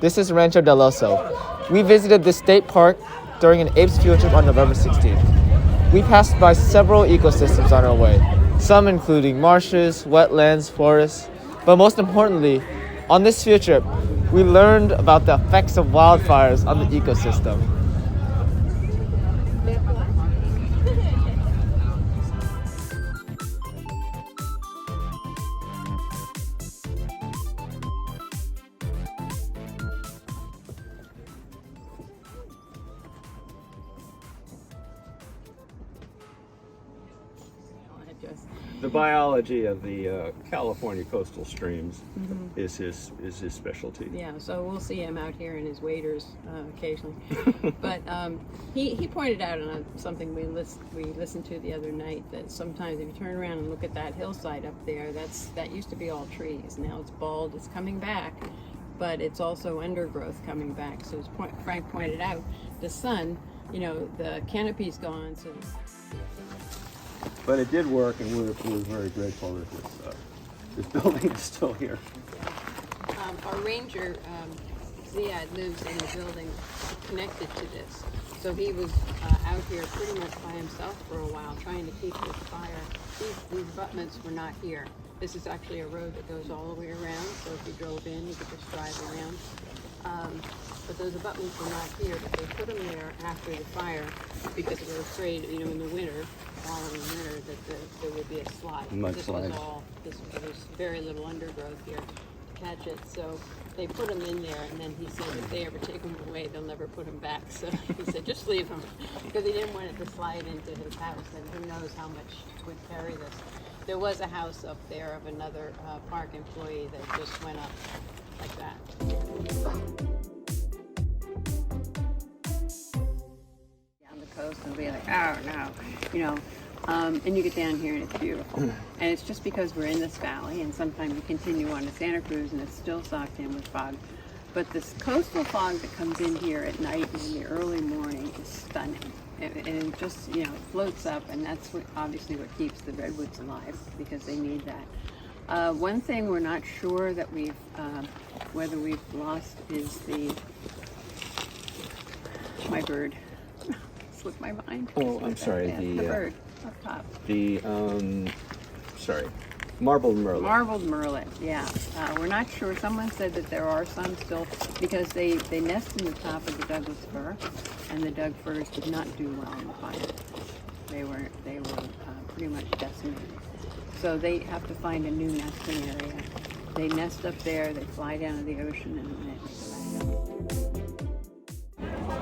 This is Rancho del Oso. We visited this state park during an APES field trip on November 16th. We passed by several ecosystems on our way, some including marshes, wetlands, forests, but most importantly, on this field trip, we learned about the effects of wildfires on the ecosystem. The biology of the California coastal streams is his specialty. Yeah, so we'll see him out here in his waders occasionally. But he pointed out on something we listened to the other night that sometimes if you turn around and look at that hillside up there, that used to be all trees. Now it's bald. It's coming back, but it's also undergrowth coming back. So as Frank pointed out, the sun, the canopy's gone, so. But it did work, and we're very grateful that this building is still here. Our ranger, Ziad, lives in a building connected to this. So he was out here pretty much by himself for a while, trying to keep this fire. These abutments were not here. This is actually a road that goes all the way around, so if you drove in, you could just drive around. But those abutments were not here, but they put them there after the fire because they were afraid, in the winter, following winter, that there would be a slide. There was very little undergrowth here to catch it, so they put them in there, and then he said if they ever take them away, they'll never put them back. So he said just leave them, because he didn't want it to slide into his house, and who knows how much would carry this. There was a house up there of another park employee that just went up like that. Coast and be like, oh no, and you get down here and it's beautiful. And it's just because we're in this valley, and sometimes you continue on to Santa Cruz and it's still socked in with fog. But this coastal fog that comes in here at night and in the early morning is stunning. And it just, floats up, and that's obviously what keeps the redwoods alive, because they need that. One thing we're not sure that whether we've lost is my bird. Slipped my mind. Oh, I'm sorry. The bird up top. Marbled merlet. Marbled merlet, yeah. We're not sure. Someone said that there are some still, because they nest in the top of the Douglas fir, and the Doug firs did not do well in the fire. They were pretty much decimated. So they have to find a new nesting area. They nest up there. They fly down to the ocean, and then they go back.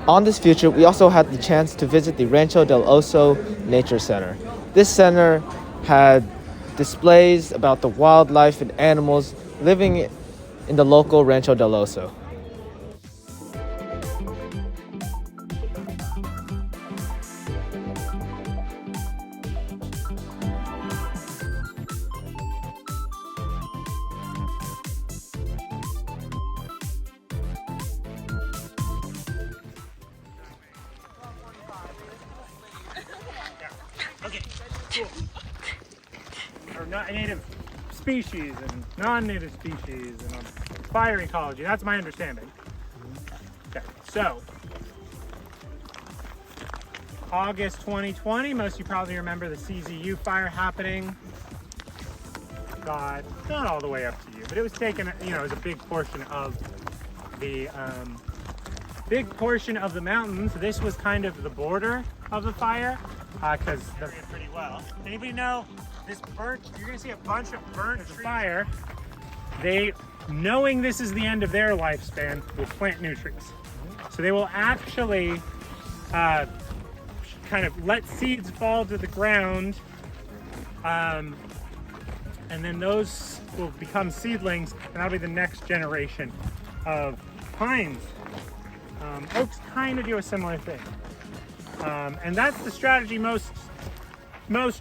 On this field trip, we also had the chance to visit the Rancho del Oso Nature Center. This center had displays about the wildlife and animals living in the local Rancho del Oso. Okay, cool. Or native species and non-native species and fire ecology. That's my understanding. Okay, so August 2020, most of you probably remember the CZU fire happening. Got not all the way up to you, but it was taken, as a big portion of the mountains. This was kind of the border of the fire, because they're pretty well. Anybody know this burnt? You're gonna see a bunch of burnt fire. They, knowing this is the end of their lifespan, will plant new trees. So they will actually kind of let seeds fall to the ground, and then those will become seedlings, and that'll be the next generation of pines. Oaks kind of do a similar thing. And that's the strategy most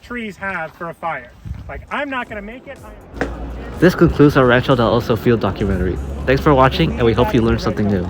trees have for a fire. Like, I'm not gonna make it. This concludes our Rancho del Oso field documentary. Thanks for watching, and we hope you learned something new.